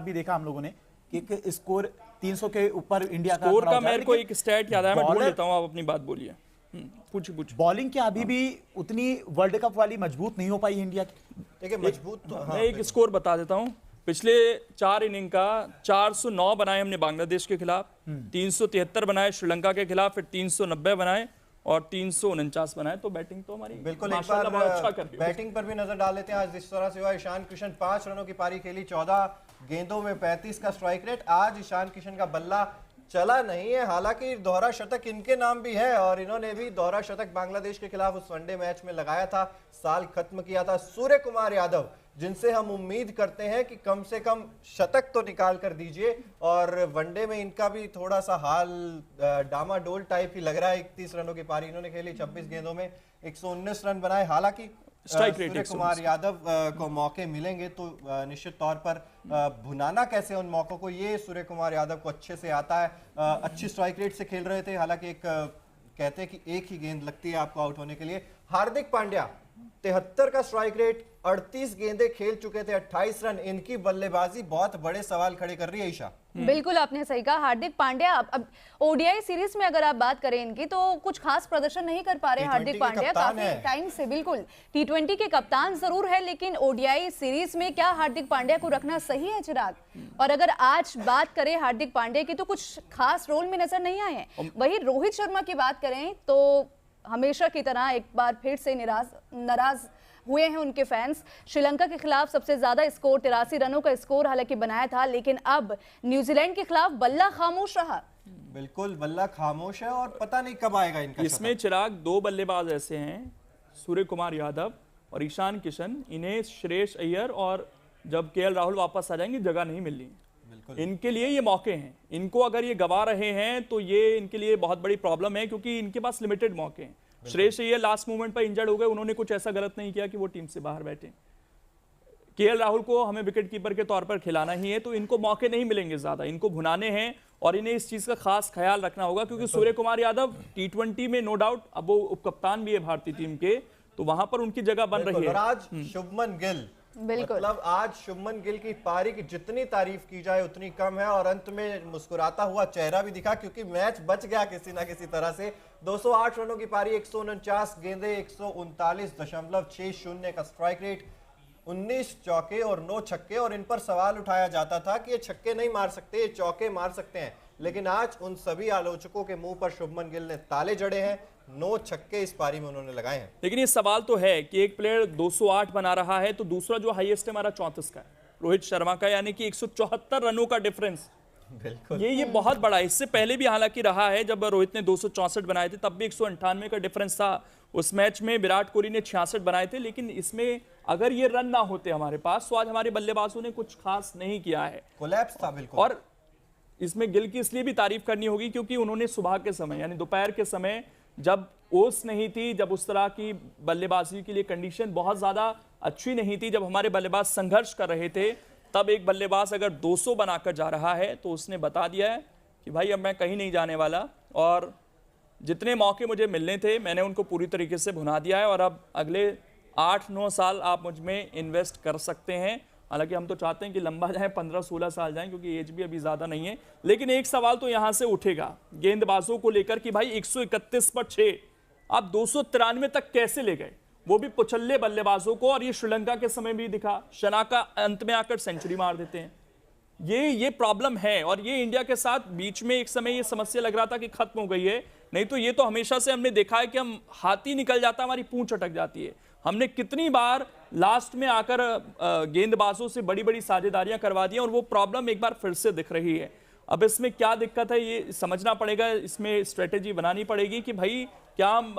भी देखा हम लोगों ने कि एक स्कोर 300 के ऊपर इंडिया का स्कोर का मेरे को एक स्टैट याद है, मैं ढूंढ लेता हूं, आप अपनी बात बोलिए। पूछिए। बॉलिंग क्या अभी भी उतनी वर्ल्ड कप वाली मजबूत नहीं हो पाई इंडिया की? देखिए मजबूत तो मैं एक स्कोर बता देता हूं। पिछले 4 इनिंग का 409 बनाए हमने बांग्लादेश के खिलाफ, 373 बनाए श्रीलंका के खिलाफ, फिर 390 बनाए और 349 बनाए। तो बैटिंग तो हमारी बिल्कुल एक माशाल्लाह बार बहुत अच्छा कर रही है। बैटिंग पर भी नजर डाल लेते हैं। आज इस तरह से हुआ, ईशान किशन 5 रनों की पारी खेली, 14 गेंदों में 35 का स्ट्राइक रेट। आज ईशान किशन का बल्ला चला नहीं है, हालांकि दोहरा शतक इनके नाम भी है और इन्होंने भी दोहरा शतक बांग्लादेश के खिलाफ उस वनडे मैच में लगाया था, साल खत्म किया था। सूर्य कुमार यादव, जिनसे हम उम्मीद करते हैं कि कम से कम शतक तो निकाल कर दीजिए, और वनडे में इनका भी थोड़ा सा हाल डामाडोल टाइप ही लग रहा है। 31 रनों की पारी इन्होंने खेली, 26 गेंदों में 119 रन बनाए। हालांकि सूर्य कुमार यादव को मौके मिलेंगे तो निश्चित तौर पर भुनाना कैसे उन मौकों को, ये सूर्य कुमार यादव को अच्छे से आता है। अच्छी स्ट्राइक रेट से खेल रहे थे, हालांकि एक कहते हैं कि एक ही गेंद लगती है आपको आउट होने के लिए। हार्दिक पांड्या 73 का स्ट्राइक रेट, 38 गेंदें खेल चुके थे, 28 रन। इनकी बल्लेबाजी बहुत बड़े सवाल खड़े कर रही है ईशा। बिल्कुल आपने सही कहा। हार्दिक पांड्या अब ओडीआई सीरीज में अगर आप बात करें इनकी, तो कुछ खास प्रदर्शन नहीं कर पा रहे हार्दिक पांड्या काफी टाइम से। बिल्कुल टी20 के कप्तान जरूर है, लेकिन ओडीआई सीरीज में क्या हार्दिक पांड्या को रखना सही है चिराग? और अगर आज बात करें हार्दिक पांड्या की, तो कुछ खास रोल में नजर नहीं आए हैं। वही रोहित शर्मा की बात करें तो हमेशा की तरह एक बार फिर से नाराज हुए हैं उनके फैंस। श्रीलंका के खिलाफ सबसे ज्यादा स्कोर 83 रनों का स्कोर हालांकि बनाया था, लेकिन अब न्यूजीलैंड के खिलाफ बल्ला खामोश रहा। बिल्कुल बल्ला खामोश है और पता नहीं कब आएगा इनका। इसमें चिराग 2 बल्लेबाज ऐसे हैं, सूर्य कुमार यादव और ईशान किशन, इन्हें श्रेयस अय्यर और जब केएल राहुल वापस आ जाएंगे जगह नहीं मिल रही। इनके लिए ये मौके हैं, इनको अगर ये गवा रहे हैं तो ये इनके लिए बहुत बड़ी प्रॉब्लम है, क्योंकि इनके पास लिमिटेड मौके हैं। श्रेयस अय्यर लास्ट मोमेंट पर इंजर्ड हो गए, उन्होंने कुछ ऐसा गलत नहीं किया कि वो टीम से बाहर बैठे। केएल राहुल को हमें विकेट कीपर के तौर पर खिलाना ही है, तो इनको मौके नहीं मिलेंगे ज्यादा, इनको भुनाने हैं और इन्हें इस चीज का खास ख्याल रखना होगा, क्योंकि सूर्य कुमार यादव टी20 में नो डाउट अब वो उपकप्तान भी है भारतीय टीम के, तो वहां पर उनकी जगह बन रही है। आज शुभमन गिल, मतलब आज शुभमन गिल की पारी की जितनी तारीफ की जाए उतनी कम है, और अंत में मुस्कुराता हुआ चेहरा भी दिखा, क्योंकि मैच बच गया किसी ना किसी तरह से। 208 रनों की पारी, 149 गेंदें, 139.60 का स्ट्राइक रेट, 19 चौके और 9 छक्के। और इन पर सवाल उठाया जाता था कि ये छक्के नहीं मार सकते, ये चौके मार सकते हैं, लेकिन आज उन सभी आलोचकों के मुंह पर शुभमन गिल ने ताले जड़े हैं। 9 छक्के इस पारी में उन्होंने लगाए हैं। लेकिन ये सवाल तो है कि एक प्लेयर 208 बना रहा है, तो दूसरा जो हाईएस्ट है हमारा 34 का है, रोहित शर्मा का, यानी कि 174 रनों का डिफरेंस। बिल्कुल ये बहुत बड़ा है। इससे पहले भी हालांकि रहा है, जब रोहित ने 264 बनाए थे तब भी 198 का डिफरेंस था। उस मैच में विराट कोहली ने 66 बनाए थे, लेकिन इसमें अगर ये रन ना होते हमारे पास, तो आज हमारे बल्लेबाजों ने कुछ खास नहीं किया है, कोलैप्स था बिल्कुल। और इसमें गिल की इसलिए भी तारीफ करनी होगी क्योंकि उन्होंने सुबह के समय यानी दोपहर के समय, जब ओस नहीं थी, जब उस तरह की बल्लेबाजी के लिए कंडीशन बहुत ज्यादा अच्छी नहीं थी, जब हमारे बल्लेबाज संघर्ष कर रहे थे, तब एक बल्लेबाज अगर 200 बनाकर जा रहा है तो उसने बता दिया है कि भाई अब मैं कहीं नहीं जाने वाला, और जितने मौके मुझे मिलने थे मैंने उनको पूरी तरीके से भुना दिया है, और अब अगले 8-9 साल आप मुझ में इन्वेस्ट कर सकते हैं। हालांकि हम तो चाहते हैं कि लंबा जाए, 15-16 साल जाएं, क्योंकि एज भी अभी ज़्यादा नहीं है। लेकिन एक सवाल तो यहाँ से उठेगा गेंदबाजों को लेकर कि भाई 131 पर 6 आप 293 तक कैसे ले गए, वो भी पुछल्ले बल्लेबाजों को। और ये श्रीलंका के समय भी दिखा, शनाका अंत में आकर सेंचुरी मार देते हैं। ये प्रॉब्लम है, और ये इंडिया के साथ बीच में एक समय ये समस्या लग रहा था कि खत्म हो गई है, नहीं तो ये तो हमेशा से हमने देखा है कि हम हाथी निकल जाता है, हमारी पूंछ अटक जाती है। हमने कितनी बार लास्ट में आकर गेंदबाजों से बड़ी बड़ी साझेदारियां करवा दी, और वो प्रॉब्लम एक बार फिर से दिख रही है। अब इसमें क्या दिक्कत है ये समझना पड़ेगा, इसमें स्ट्रेटेजी बनानी पड़ेगी कि भाई क्या हम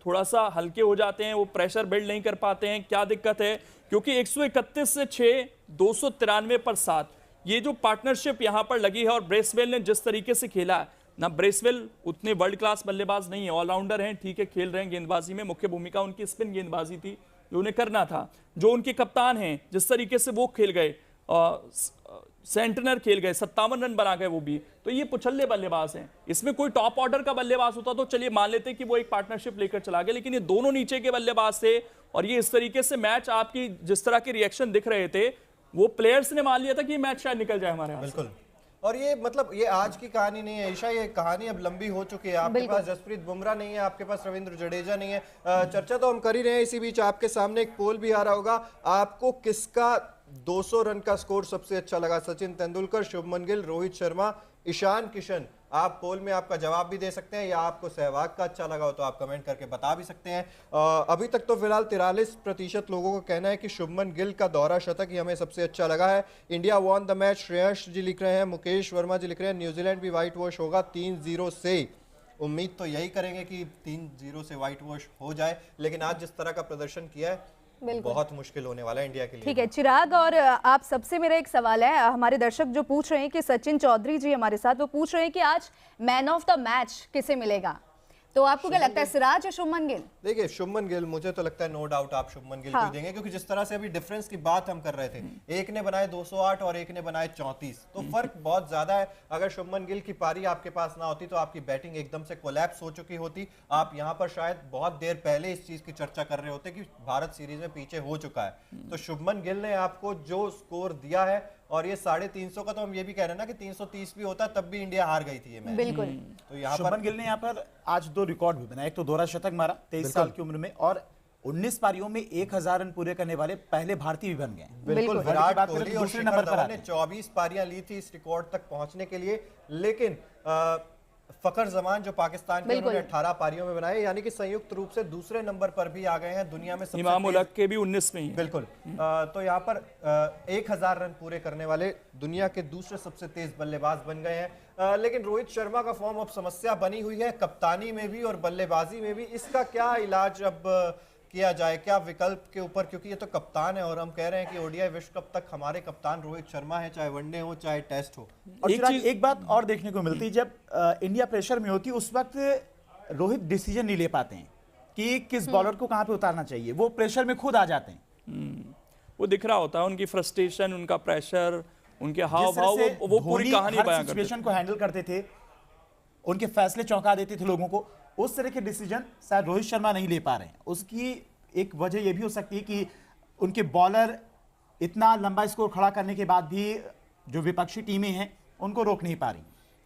थोड़ा सा हल्के हो जाते हैं, वो प्रेशर बिल्ड नहीं कर पाते हैं, क्या दिक्कत है? क्योंकि 131 से 6, 293 पर 7, ये जो पार्टनरशिप यहाँ पर लगी है, और ब्रेसवेल ने जिस तरीके से खेला है ना, ब्रेसवेल उतने वर्ल्ड क्लास बल्लेबाज नहीं है, ऑलराउंडर हैं, ठीक है, खेल रहे हैं गेंदबाजी में, मुख्य भूमिका उनकी स्पिन गेंदबाजी थी जो उन्हें करना था। जो उनके कप्तान हैं जिस तरीके से वो खेल गए, सेंटनर खेल गए, 57 रन बना गए वो भी, तो ये पुछल्ले बल्लेबाज हैं। इसमें कोई टॉप ऑर्डर का बल्लेबाज होता तो चलिए मान लेते कि वो एक पार्टनरशिप लेकर चला गया, लेकिन ये दोनों नीचे के बल्लेबाज थे, और ये इस तरीके से मैच आपकी जिस तरह के रिएक्शन दिख रहे थे, वो प्लेयर्स ने मान लिया था कि ये मैच शायद निकल जाए हमारे हाथ से। बिल्कुल। और ये मतलब ये आज की कहानी नहीं है ईशा, ये कहानी अब लंबी हो चुकी है। आपके पास जसप्रीत बुमराह नहीं है, आपके पास रविंद्र जडेजा नहीं है। चर्चा तो हम कर ही रहे हैं, इसी बीच आपके सामने एक पोल भी आ रहा होगा। आपको किसका 200 रन का स्कोर सबसे अच्छा लगा? सचिन तेंदुलकर, शुभमन गिल, रोहित शर्मा, ईशान किशन? आप पोल में आपका जवाब भी दे सकते हैं, या आपको सहवाग का अच्छा लगा हो तो आप कमेंट करके बता भी सकते हैं। अभी तक तो फिलहाल 43% लोगों का कहना है कि शुभमन गिल का दोहरा शतक ही हमें सबसे अच्छा लगा है। India won the match, Shreyas ji लिख रहे हैं, मुकेश वर्मा जी लिख रहे हैं न्यूजीलैंड भी व्हाइट वॉश होगा 3-0 से। उम्मीद तो यही करेंगे कि 3-0 से व्हाइट वॉश हो जाए, लेकिन आज जिस तरह का प्रदर्शन किया है बहुत मुश्किल होने वाला है इंडिया के लिए। ठीक है चिराग, और आप सबसे मेरा एक सवाल है, हमारे दर्शक जो पूछ रहे हैं कि सचिन चौधरी जी हमारे साथ, वो पूछ रहे हैं कि आज मैन ऑफ द मैच किसे मिलेगा? तो आपको क्या लगता है, सिराज या शुभमन गिल? देखिए शुभमन गिल, मुझे तो लगता है नो डाउट आप शुभमन गिल को देंगे, क्योंकि जिस तरह से अभी डिफरेंस की बात हम कर रहे थे, एक ने बनाए 208 और एक ने बनाए 34, तो फर्क बहुत ज्यादा है। अगर शुभमन गिल की पारी आपके पास ना होती तो आपकी बैटिंग एकदम से कोलैप्स हो चुकी होती। आप यहाँ पर शायद बहुत देर पहले इस चीज की चर्चा कर रहे होते कि भारत सीरीज में पीछे हो चुका है। तो शुभमन गिल ने आपको जो स्कोर दिया है, और ये 350 का तो हम ये भी कह रहे हैं ना कि 330 भी होता तब भी इंडिया हार गई थी ये मैच। बिल्कुल। तो यहाँ शुभमन गिल ने यहाँ पर आज 2 रिकॉर्ड भी बनाए। एक तो दोहरा शतक मारा 23 साल की उम्र में, और 19 पारियों में 1000 रन पूरे करने वाले पहले भारतीय भी बन गए। बिल्कुल। विराट कोहली और दूसरे शिखर नंबर पर धवन ने 24 पारियां ली थी इस रिकॉर्ड तक पहुंचने के लिए, लेकिन फखर जमान जो पाकिस्तान के, उन्होंने 18 पारियों में बनाए, यानी कि संयुक्त रूप से दूसरे नंबर पर भी आ गए हैं दुनिया में। इमाम उल हक के भी 19 में ही। बिल्कुल। तो यहाँ पर 1000 रन पूरे करने वाले दुनिया के दूसरे सबसे तेज बल्लेबाज बन गए हैं। लेकिन रोहित शर्मा का फॉर्म अब समस्या बनी हुई है, कप्तानी में भी और बल्लेबाजी में भी। इसका क्या इलाज अब किया जाए, क्या विकल्प के ऊपर, क्योंकि ये तो कप्तान है और हम कह रहे हैं कि ओडीआई विश्व कप तक हमारे कप्तान रोहित शर्मा है, चाहे वनडे हो चाहे टेस्ट हो। और एक बात और देखने को मिलती है, जब इंडिया प्रेशर में होती है उस वक्त रोहित डिसीजन नहीं ले पाते हैं कि किस बॉलर को कहां पे उतारना चाहिए, वो प्रेशर में खुद आ जाते हैं। वो दिख रहा होता है, उनकी फ्रस्ट्रेशन, उनका प्रेशर, उनके हाव भाव, वो पूरी कहानी बयां करते थे। सिचुएशन को हैंडल करते थे, उनके फैसले चौंका देते थे लोगों को। उस तरह के डिसीजन शायद रोहित शर्मा नहीं ले पा रहे हैं। उसकी एक वजह यह भी हो सकती है कि उनके बॉलर इतना लंबा स्कोर खड़ा करने के बाद भी जो विपक्षी टीमें हैं उनको रोक नहीं पा रही।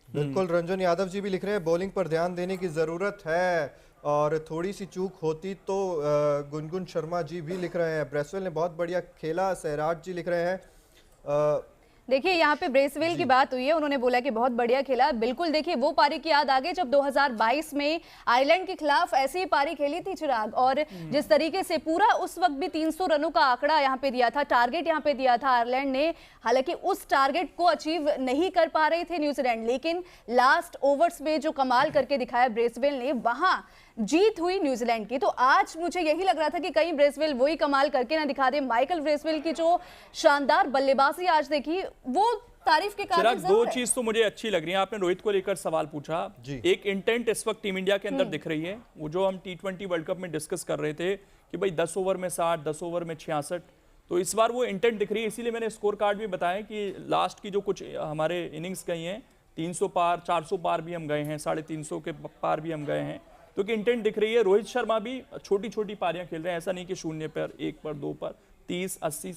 बिल्कुल। रंजन यादव जी भी लिख रहे हैं बॉलिंग पर ध्यान देने की जरूरत है, और थोड़ी सी चूक होती तो गुनगुन शर्मा जी भी लिख रहे हैं। ब्रेसवेल ने बहुत बढ़िया खेला, सहराज जी लिख रहे हैं। देखिए यहाँ पे ब्रेसवेल की बात हुई है, उन्होंने बोला कि बहुत बढ़िया खेला। बिल्कुल, देखिए वो पारी की याद आ गई जब 2022 में आयरलैंड के खिलाफ ऐसी ही पारी खेली थी चिराग, और जिस तरीके से पूरा उस वक्त भी 300 रनों का आंकड़ा यहाँ पे दिया था, टारगेट यहाँ पे दिया था आयरलैंड ने। हालांकि उस टारगेट को अचीव नहीं कर पा रहे थे न्यूजीलैंड, लेकिन लास्ट ओवर्स में जो कमाल करके दिखाया ब्रेसवेल ने, वहां जीत हुई न्यूजीलैंड की। तो आज मुझे यही लग रहा था कि कहीं ब्रेसवेल वही कमाल करके ना दिखा दे। माइकल ब्रेसवेल की जो शानदार बल्लेबाजी आज देखी, वो तारीफ के काबिल। दो चीज तो मुझे अच्छी लग रही है। आपने रोहित को लेकर सवाल पूछा, एक इंटेंट इस वक्त टीम इंडिया के अंदर दिख रही है, वो जो हम T20 वर्ल्ड कप में डिस्कस कर रहे थे कि भाई 10 ओवर में 60, 10 ओवर में 66, तो इस बार वो इंटेंट दिख रही है। इसीलिए मैंने स्कोर कार्ड भी बताया कि लास्ट की जो कुछ हमारे इनिंग्स गई हैं, 300 पार, 400 पार भी हम गए हैं, 350 के पार भी हम गए हैं, तो कि इंटेंट दिख रही है। रोहित शर्मा भी छोटी छोटी पारियां खेल रहे हैं, ऐसा नहीं कि 0 पर, 1 पर, 2 पर, 30, 80,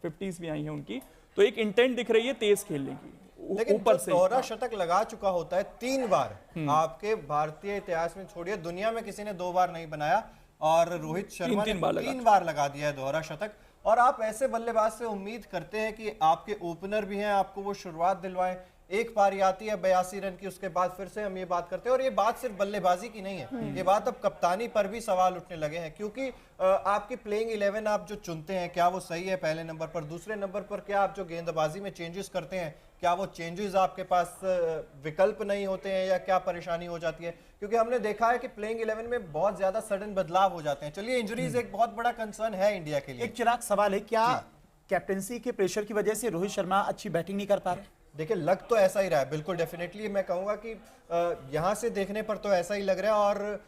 50s भी आई हैं उनकी। तो एक इंटेंट दिख रही है तेज खेलने की। लेकिन ऊपर से दोहरा शतक लगा चुका होता है 3 बार, आपके भारतीय इतिहास में छोड़िए, दुनिया में किसी ने 2 बार नहीं बनाया, और रोहित शर्मा ने 3 बार लगा दिया है दोहरा शतक। और आप ऐसे बल्लेबाज से उम्मीद करते हैं कि आपके ओपनर भी हैं, आपको वो शुरुआत दिलवाएं। एक पारी आती है 82 रन की, उसके बाद फिर से हम ये बात करते हैं। और ये बात सिर्फ बल्लेबाजी की नहीं है, ये बात अब कप्तानी पर भी सवाल उठने लगे हैं, क्योंकि आपकी प्लेइंग 11 आप जो चुनते हैं, क्या वो सही है पहले नंबर पर? दूसरे नंबर पर क्या आप जो गेंदबाजी में चेंजेस करते हैं, क्या वो चेंजेस आपके पास विकल्प नहीं होते हैं, या क्या परेशानी हो जाती है? क्योंकि हमने देखा है कि प्लेइंग 11 में बहुत ज्यादा सडन बदलाव हो जाते हैं। चलिए, इंजरीज एक बहुत बड़ा कंसर्न है इंडिया के लिए। एक चिराग सवाल है, क्या कैप्टेंसी के प्रेशर की वजह से रोहित शर्मा अच्छी बैटिंग नहीं कर पा रहे? देखिए, लग तो ऐसा ही रहा है, बिल्कुल डेफिनेटली मैं कहूंगा कि यहां से देखने पर तो ऐसा ही लग रहा है। और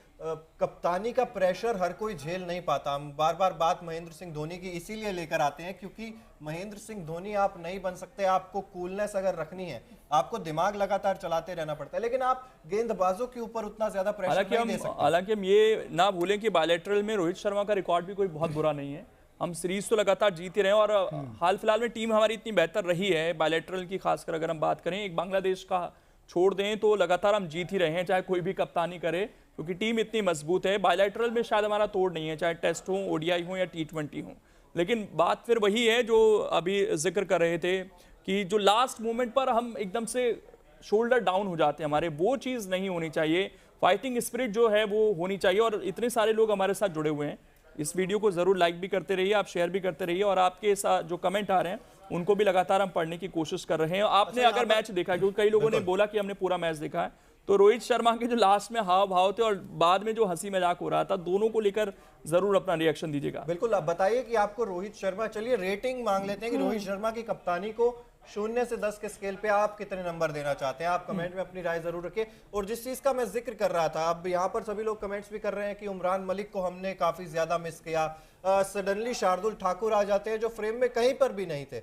कप्तानी का प्रेशर हर कोई झेल नहीं पाता। हम बार बार बात महेंद्र सिंह धोनी की इसीलिए लेकर आते हैं, क्योंकि महेंद्र सिंह धोनी आप नहीं बन सकते। आपको कूलनेस अगर रखनी है, आपको दिमाग लगातार चलाते रहना पड़ता है, लेकिन आप गेंदबाजों के ऊपर उतना ज्यादा प्रेशर नहीं दे सकते। हालांकि हम ये ना भूलें कि बायलैटरल में रोहित शर्मा का रिकॉर्ड भी कोई बहुत बुरा नहीं है। हम सीरीज तो लगातार जीत ही रहे हैं और हाल फिलहाल में टीम हमारी इतनी बेहतर रही है बायलैटरल की, खासकर अगर हम बात करें, एक बांग्लादेश का छोड़ दें तो लगातार हम जीत ही रहे हैं, चाहे कोई भी कप्तानी करे, क्योंकि टीम इतनी मजबूत है। बायलैटरल में शायद हमारा तोड़ नहीं है, चाहे टेस्ट हो, ओडीआई हो या T20 हो। लेकिन बात फिर वही है जो अभी जिक्र कर रहे थे कि जो लास्ट मोमेंट पर हम एकदम से शोल्डर डाउन हो जाते हैं हमारे, वो चीज़ नहीं होनी चाहिए। फाइटिंग स्पिरिट जो है वो होनी चाहिए और इतने सारे लोग हमारे साथ जुड़े हुए हैं। इस वीडियो को ज़रूर लाइक भी करते रहिए, आप शेयर भी करते रहिए और आपके साथ जो कमेंट आ रहे हैं उनको भी लगातार हम पढ़ने की कोशिश कर रहे हैं। आपने अगर मैच देखा, क्योंकि कई लोगों ने बोला कि हमने पूरा मैच देखा है, तो रोहित शर्मा के जो लास्ट में हाव भाव थे और बाद में जो हंसी मजाक हो रहा था, दोनों को लेकर जरूर अपना रिएक्शन दीजिएगा। बिल्कुल, अब बताइए कि आपको रोहित शर्मा, चलिए रेटिंग मांग लेते हैं कि रोहित शर्मा की कप्तानी को 0 से 10 के स्केल पे आप कितने नंबर देना चाहते हैं। आप कमेंट में अपनी राय जरूर रखिए। और जिस चीज का मैं जिक्र कर रहा था, अब यहाँ पर सभी लोग कमेंट्स भी कर रहे हैं कि उमरान मलिक को हमने काफी ज्यादा मिस किया। सडनली शार्दुल ठाकुर आ जाते हैं जो फ्रेम में कहीं पर भी नहीं थे।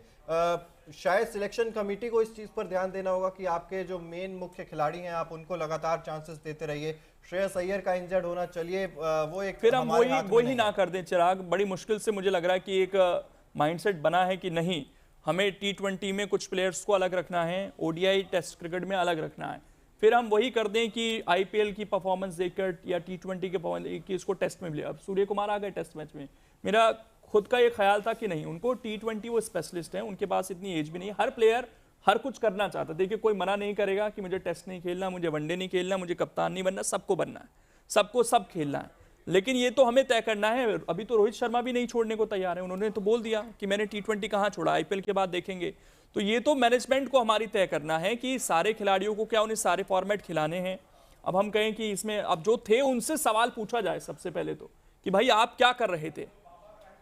शायद सिलेक्शन कमेटी को इस चीज पर ध्यान देना होगा कि आपके जो मेन मुख्य खिलाड़ी हैं आप उनको लगातार चांसेस देते रहिए। श्रेयस अय्यर का इंजर्ड होना, चलिए वो एक फिर हम वही ना कर दें चिराग। बड़ी मुश्किल से मुझे लग रहा है कि एक माइंडसेट बना है कि नहीं, हमें T20 में कुछ प्लेयर्स को अलग रखना है, ओडीआई टेस्ट क्रिकेट में अलग रखना है। फिर हम वही कर दें कि आईपीएल की परफॉर्मेंस देखकर या T20 के परफॉर्मेंस कि इसको टेस्ट में मिले। अब सूर्य कुमार आ गए टेस्ट मैच में, मेरा खुद का ये ख्याल था कि नहीं, उनको T20 वो स्पेशलिस्ट हैं, उनके पास इतनी एज भी नहीं। हर प्लेयर हर कुछ करना चाहता है। देखिए, कोई मना नहीं करेगा कि मुझे टेस्ट नहीं खेलना, मुझे वनडे नहीं खेलना, मुझे कप्तान नहीं बनना, सबको बनना है, सबको सब खेलना है। लेकिन ये तो हमें तय करना है। अभी तो रोहित शर्मा भी नहीं छोड़ने को तैयार है, उन्होंने तो बोल दिया कि मैंने T20 कहाँ छोड़ा, आईपीएल के बाद देखेंगे। तो ये तो मैनेजमेंट को हमारी तय करना है कि सारे खिलाड़ियों को क्या उन्हें सारे फॉर्मेट खिलाने हैं। अब हम कहें कि इसमें अब जो थे उनसे सवाल पूछा जाए सबसे पहले तो कि भाई आप क्या कर रहे थे।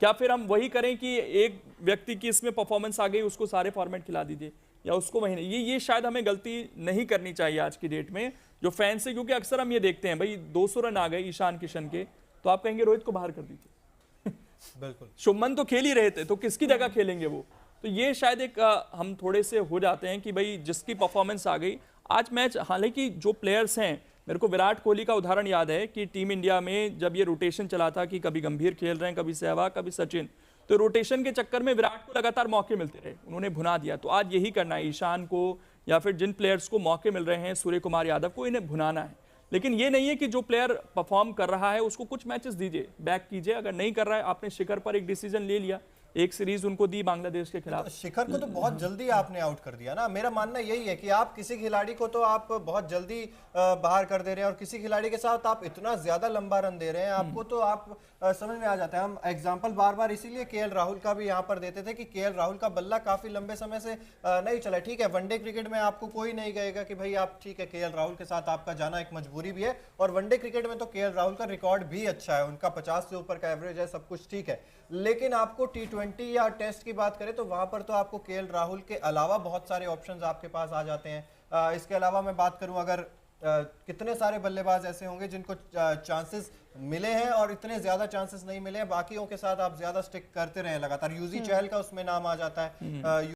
क्या फिर हम वही करें कि एक व्यक्ति की इसमें परफॉर्मेंस आ गई उसको सारे फॉर्मेट खिला दीजिए, या उसको वही नहीं। ये शायद हमें गलती नहीं करनी चाहिए आज की डेट में जो फैंस है, क्योंकि अक्सर हम ये देखते हैं भाई 200 रन आ गए ईशान किशन के, तो आप कहेंगे रोहित को बाहर कर दीजिए। बिल्कुल, शुभमन तो खेल ही रहे थे, तो किसकी जगह खेलेंगे वो। तो ये शायद एक हम थोड़े से हो जाते हैं कि भाई जिसकी परफॉर्मेंस आ गई आज मैच। हालांकि जो प्लेयर्स हैं, मेरे को विराट कोहली का उदाहरण याद है कि टीम इंडिया में जब ये रोटेशन चला था कि कभी गंभीर खेल रहे हैं, कभी सहवाग, कभी सचिन, तो रोटेशन के चक्कर में विराट को लगातार मौके मिलते रहे, उन्होंने भुना दिया। तो आज यही करना है, ईशान को या फिर जिन प्लेयर्स को मौके मिल रहे हैं, सूर्य कुमार यादव को, इन्हें भुनाना है। लेकिन ये नहीं है कि जो प्लेयर परफॉर्म कर रहा है उसको कुछ मैचेस दीजिए, बैक कीजिए। अगर नहीं कर रहा है, आपने शिखर पर एक डिसीजन ले लिया, एक सीरीज उनको दी बांग्लादेश के खिलाफ। शिखर को तो बहुत जल्दी आपने आउट कर दिया ना। मेरा मानना यही है कि आप किसी खिलाड़ी को तो आप बहुत जल्दी बाहर कर दे रहे हैं और किसी खिलाड़ी के साथ आप इतना ज्यादा लंबा रन दे रहे हैं, आपको तो आप समझ में आ जाता है। हम एग्जांपल बार बार इसीलिए केएल राहुल का भी यहाँ पर देते थे कि केएल राहुल का बल्ला काफी लंबे समय से नहीं चला। ठीक है, वनडे क्रिकेट में आपको कोई नहीं कहेगा कि भाई आप, ठीक है, केएल राहुल के साथ आपका जाना एक मजबूरी भी है, और वनडे क्रिकेट में तो केएल राहुल का रिकॉर्ड भी अच्छा है, उनका 50 से ऊपर का एवरेज है, सब कुछ ठीक है। लेकिन आपको T20 या टेस्ट की बात करें तो वहां पर तो आपको केएल राहुल के अलावा बहुत सारे ऑप्शंस आपके पास आ जाते हैं। इसके अलावा मैं बात करूं, अगर कितने सारे बल्लेबाज ऐसे होंगे जिनको चांसेस मिले हैं और इतने ज्यादा चांसेस नहीं मिले हैं, बाकियों के साथ आप ज्यादा स्टिक करते रहे लगातार। यूजी चहल का उसमें नाम आ जाता है।